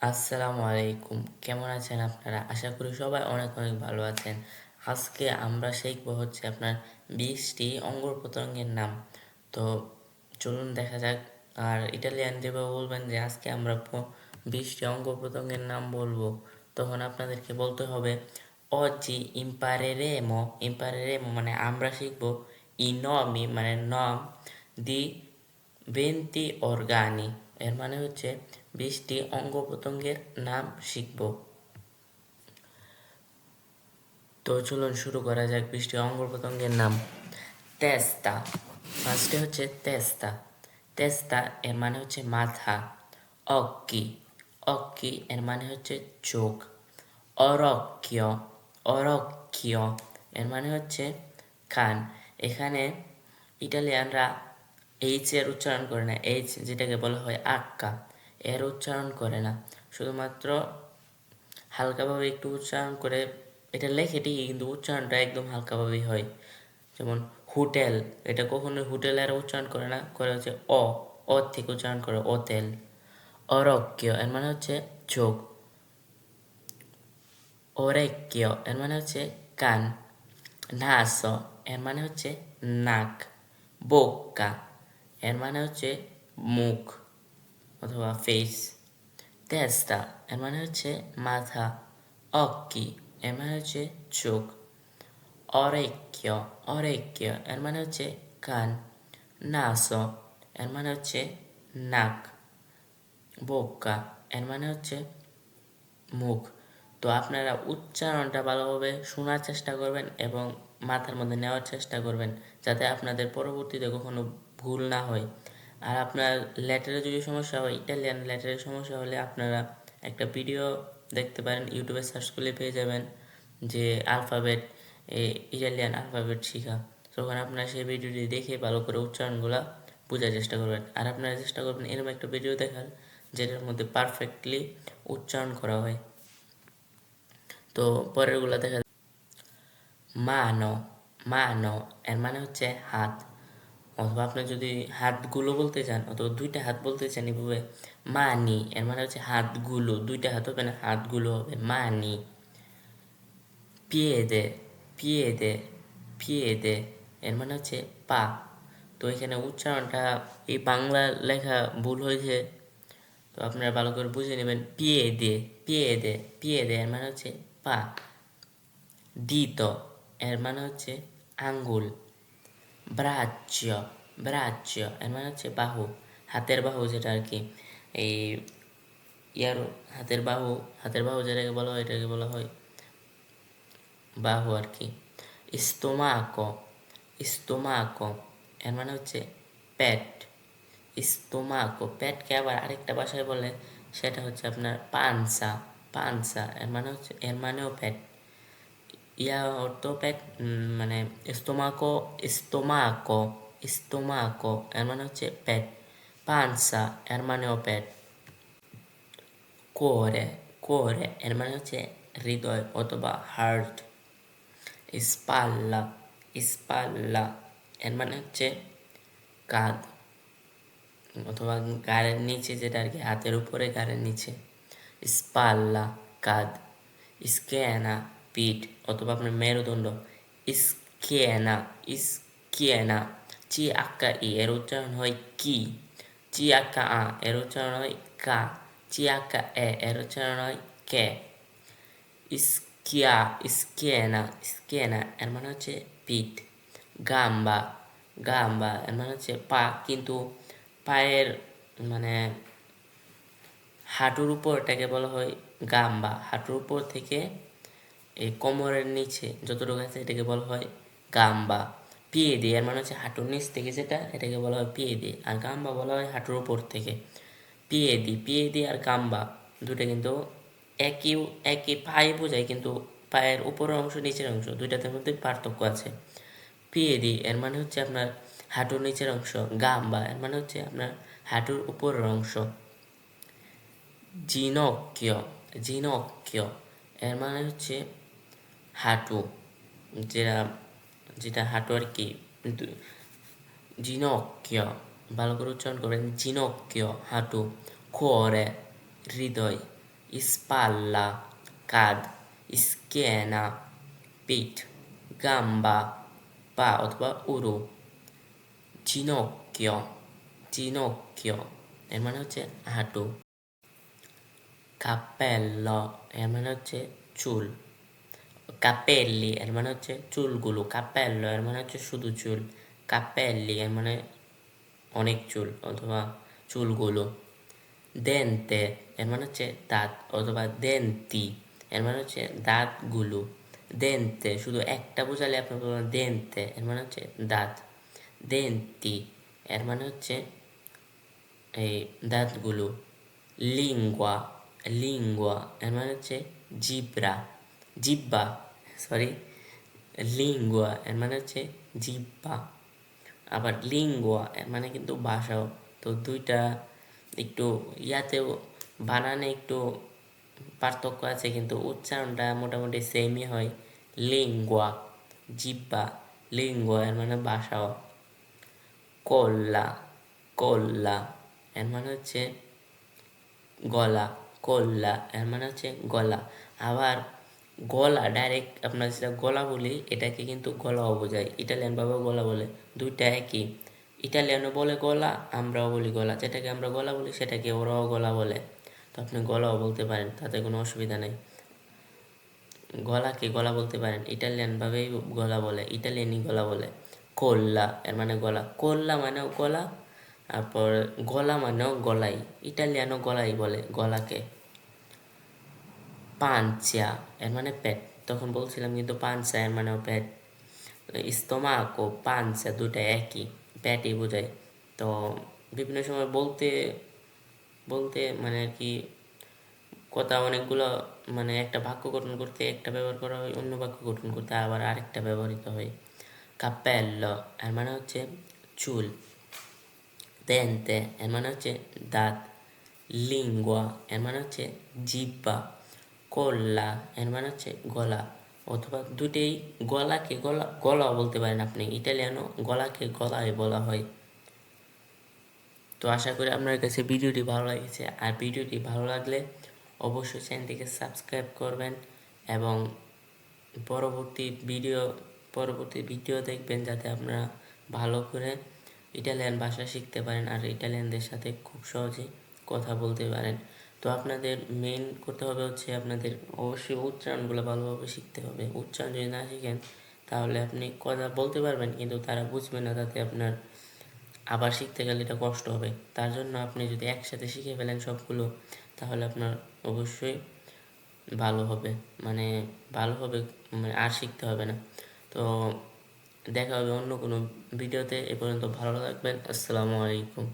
আসসালামু আলাইকুম, কেমন আছেন আপনারা? আশা করি সবাই অনেক অনেক ভালো আছেন। আজকে আমরা শিখবো হচ্ছে আপনার 20টি অঙ্গ প্রত্যঙ্গের নাম। তো চলুন দেখা যাক। আর ইটালিয়ান যেভাবে বলবেন যে আজকে আমরা 20টি অঙ্গ প্রত্যঙ্গের নাম বলবো, তখন আপনাদেরকে বলতে হবে oggi impareremo মানে আমরা শিখবো i nomi মানে নাম দি 20 organi এর মানে হচ্ছে 20টি অঙ্গ প্রত্যঙ্গের নাম শিখব। তো চলুন শুরু করা যাক 20টি অঙ্গ প্রত্যঙ্গের নাম। তেস্তা, ফার্স্টে হচ্ছে তেস্তা। তেস্তা এর মানে হচ্ছে মাথা। অক্কি, অক্কি এর মানে হচ্ছে চোখ। অরক্য, অরক্য এর মানে হচ্ছে কান। এখানে ইটালিয়ানরা এইচ এর উচ্চারণ করে না, এইচ যেটাকে বলা হয় আক্কা, এর উচ্চারণ করে না, শুধুমাত্র হালকাভাবে একটু উচ্চারণ করে। এটা লেখে ঠিকই কিন্তু উচ্চারণটা একদম হালকাভাবেই হয়। যেমন হোটেল, এটা কখনোই হোটেলের উচ্চারণ করে না, করে হচ্ছে অ থেকে উচ্চারণ করে ওতেল। অরক্য এর মানে হচ্ছে চোখ। ওরেক্য এর মানে হচ্ছে কান। নাসো এর মানে হচ্ছে নাক। বোক্কা এর মানে হচ্ছে মুখ অথবা ফেস। তেস্তা এর মানে হচ্ছে মাথা। অক্কি এর মানে হচ্ছে চোখ। অরেক্য, অরেক্য এর মানে হচ্ছে কান। নাসো এর মানে হচ্ছে নাক। বোক্কা এর মানে হচ্ছে মুখ। তো আপনারা উচ্চারণটা ভালোভাবে শোনার চেষ্টা করবেন এবং মাথার মধ্যে নেওয়ার চেষ্টা করবেন, যাতে আপনাদের পরবর্তীতে কখনো ভুল না হয়। আর আপনার লেটারে যদি সমস্যা হয়, ইটালিয়ান লেটারের সমস্যা হলে আপনারা একটা ভিডিও দেখতে পারেন, ইউটিউবে সার্চ করলে পেয়ে যাবেন যে আলফাবেট, ইটালিয়ান আলফাবেট শেখা। তখন আপনারা সেই ভিডিওটি দেখে ভালো করে উচ্চারণগুলো বোঝার চেষ্টা করবেন। আর আপনারা চেষ্টা করবেন এরকম একটা ভিডিও দেখার যেটার মধ্যে পারফেক্টলি উচ্চারণ করা হয়। তো পরেরগুলো দেখা, মানো, মানো এর মানে হচ্ছে হাত। অথবা আপনি যদি হাতগুলো বলতে চান অথবা দুইটা হাত বলতে চান, এভাবে মানি এর মানে হচ্ছে হাতগুলো, দুইটা হাত হবে না, হাতগুলো হবে মানি। পিয়েদে, পিয়েদে, পিয়েদে এর মানে হচ্ছে পা। তো এখানে উচ্চারণটা এই বাংলা লেখা ভুল হয়েছে, তো আপনারা ভালো করে বুঝে নেবেন। পিয়েদে, পিয়েদে, পিয়েদে এর মানে হচ্ছে পা। দিত এর মানে হচ্ছে আঙ্গুল। ব্রাচ্য, ব্রাচ্য এর মানে হচ্ছে বাহু, হাতের বাহু, যেটা আর কি এই ইয়ার হাতের বাহু, হাতের বাহু যেটাকে বলা হয় এটাকে বলা হয় বাহু আর কি। স্তোমাকো, স্তোমাকো এর মানে হচ্ছে পেট। স্তোমাকো, পেটকে আবার আরেকটা ভাষায় বলে সেটা হচ্ছে আপনার পানসা, পানসা এর মানে হচ্ছে, এর মানেও পেট। ইয়া অর্থ পেট, মানে স্তোমাকো, স্তোমাকো, স্তোমাকো এর মানে হচ্ছে পেট। পানসা এর মানেও পেট। কোরে, কোরে এর মানে হচ্ছে হৃদয় অথবা হার্ট। স্পাল্লা, স্পাল্লা এর মানে হচ্ছে কাঁধ অথবা গাড়ের নিচে, যেটা আর কি হাতের উপরে গাড়ের নিচে। স্পাল্লা কাঁধ। স্কেনা পিঠ অথবা আপনার মেরুদণ্ড। স্কেনা, স্কেনা। চি আক্কা ই এর উচ্চারণ হয় কি। চি আক্কা আ এর উচ্চারণ হয় কা। চি আক্কা এ এর উচ্চারণ হয় কে। স্কিয়া, স্কেনা, স্কেনা এর মানে হচ্ছে পিঠ। গাম্বা, গাম্বা এর মানে হচ্ছে পা, কিন্তু পায়ের মানে হাঁটুর উপর এটাকে বলা হয় গাম্বা। হাঁটুর উপর থেকে এই কোমরের নিচে যতটুকু আছে এটাকে বলা হয় গাম্বা। পিয়েদি এর মানে হচ্ছে হাঁটুর নিচ থেকে যেটা, এটাকে বলা হয় পিয়েদি। আর গাম্বা বলা হয় হাঁটুর উপর থেকে। পিয়েদি, পিয়েদি আর গাম্বা দুটো কিন্তু একই, একই পায়ে বোঝায়, কিন্তু পায়ের উপরের অংশ নিচের অংশ দুইটার মধ্যে পার্থক্য আছে। পিয়েদি এর মানে হচ্ছে আপনার হাঁটুর নিচের অংশ। গাম্বা এর মানে হচ্ছে আপনার হাঁটুর উপরের অংশ। জিনক্য, জিনক্য এর মানে হচ্ছে হাঁটু, যেটা, যেটা হাঁটু আর কি। কিন্তু জিনক্য, ভালো করে উচ্চারণ করবেন, জিনক্য হাঁটু। কোরে হৃদয়, spalla, কাঁধ, schiena, পিঠ, gamba, পা অথবা উরু, ginocchio, ginocchio এর মানে হচ্ছে হাঁটু, cappello এর মানে হচ্ছে চুল, capelli এর মানে হচ্ছে চুলগুলো, cappello এর মানে হচ্ছে শুধু চুল, capelli এর মানে অনেক চুল অথবা চুলগুলো, dente এর মানে হচ্ছে দাঁত অথবা denti এর মানে হচ্ছে দাঁতগুলো, dente শুধু একটা বোঝালে আপনি বলবেন dente এর মানে হচ্ছে দাঁত, denti এর মানে হচ্ছে এই দাঁতগুলো, লিঙ্গুয়া, লিঙ্গুয়া এর মানে হচ্ছে জিব্রা, জিব্বা, সরি, লিঙ্গুয়া এর মানে হচ্ছে জিব্বা, আবার লিঙ্গুয়া এর মানে কিন্তু ভাষাও। তো দুইটা একটু ইয়াতেও বানানে একটু পার্থক্য আছে, কিন্তু উচ্চারণটা মোটামুটি সেমই হয়। লিঙ্গুয়া, জিব্বা, লিঙ্গুয়া এর মানে ভাষাও। কল্লা, কল্লা এর মানে হচ্ছে গলা, কল্লা এর মানে হচ্ছে গলা। আবার গলা ডাইরেক্ট আপনার যেটা গলা বলি এটাকে কিন্তু গলাও বোঝায়, ইটালিয়ান ভাবেও গলা বলে, দুইটা একই। ইটালিয়ানও বলে গলা, আমরাও বলি গলা, যেটাকে আমরা গলা বলি সেটাকে ওরাও গলা বলে। তো আপনি গলাও বলতে পারেন, তাতে কোনো অসুবিধা নেই। গলাকে গলা বলতে পারেন, ইটালিয়ান ভাবেই গলা বলে, ইটালিয়ানই গলা বলে। কোল্লা এর মানে গলা, কোল্লা মানেও গলা, তারপর গলা মানেও গলাই, ইটালিয়ানও গলাই বলে গলাকে। পাঞ্চা এর মানে পেট, তখন বলছিলাম কিন্তু পাঞ্চা এর মানেও পেট। স্তোমাকো, পাঞ্চা দুটা একই, পেটই বোঝায়। তো বিভিন্ন সময় বলতে বলতে মানে আর কি কথা অনেকগুলো, মানে একটা বাক্য গঠন করতে একটা ব্যবহার করা হয়, অন্য বাক্য গঠন করতে আবার আরেকটা ব্যবহৃত হয়। কাপেল্লো এর মানে হচ্ছে চুল, দেন্তে এর মানে হচ্ছে দাঁত, লিঙ্গুয়া এর মানে হচ্ছে জিহ্বা, কল্লা এর মানে হচ্ছে গলা, অথবা দুটেই গলাকে গলা গলাও বলতে পারেন আপনি, ইটালিয়ানও গলাকে গলায় বলা হয়। তো আশা করি আপনার কাছে ভিডিওটি ভালো লেগেছে, আর ভিডিওটি ভালো লাগলে অবশ্যই চ্যানেলটিকে সাবস্ক্রাইব করবেন এবং পরবর্তী ভিডিও পরবর্তী ভিডিও দেখবেন, যাতে আপনারা ভালো করে ইটালিয়ান ভাষা শিখতে পারেন আর ইটালিয়ানদের সাথে খুব সহজে কথা বলতে পারেন। তো আপনাদের মেন করতে হবে হচ্ছে আপনাদের অবশ্যই উচ্চারণগুলো ভালোভাবে শিখতে হবে। উচ্চারণ যদি না শিখেন তাহলে আপনি কথা বলতে পারবেন কিন্তু তারা বুঝবে না, তাতে আপনার আবার শিখতে গেলে এটা কষ্ট হবে। তার জন্য আপনি যদি একসাথে শিখে ফেলেন সবগুলো, তাহলে আপনার অবশ্যই ভালো হবে, মানে ভালো হবে, মানে আর শিখতে হবে না। তো দেখা হবে অন্য কোনো ভিডিওতে। এ পর্যন্ত ভালো থাকবেন। আসসালামু আলাইকুম।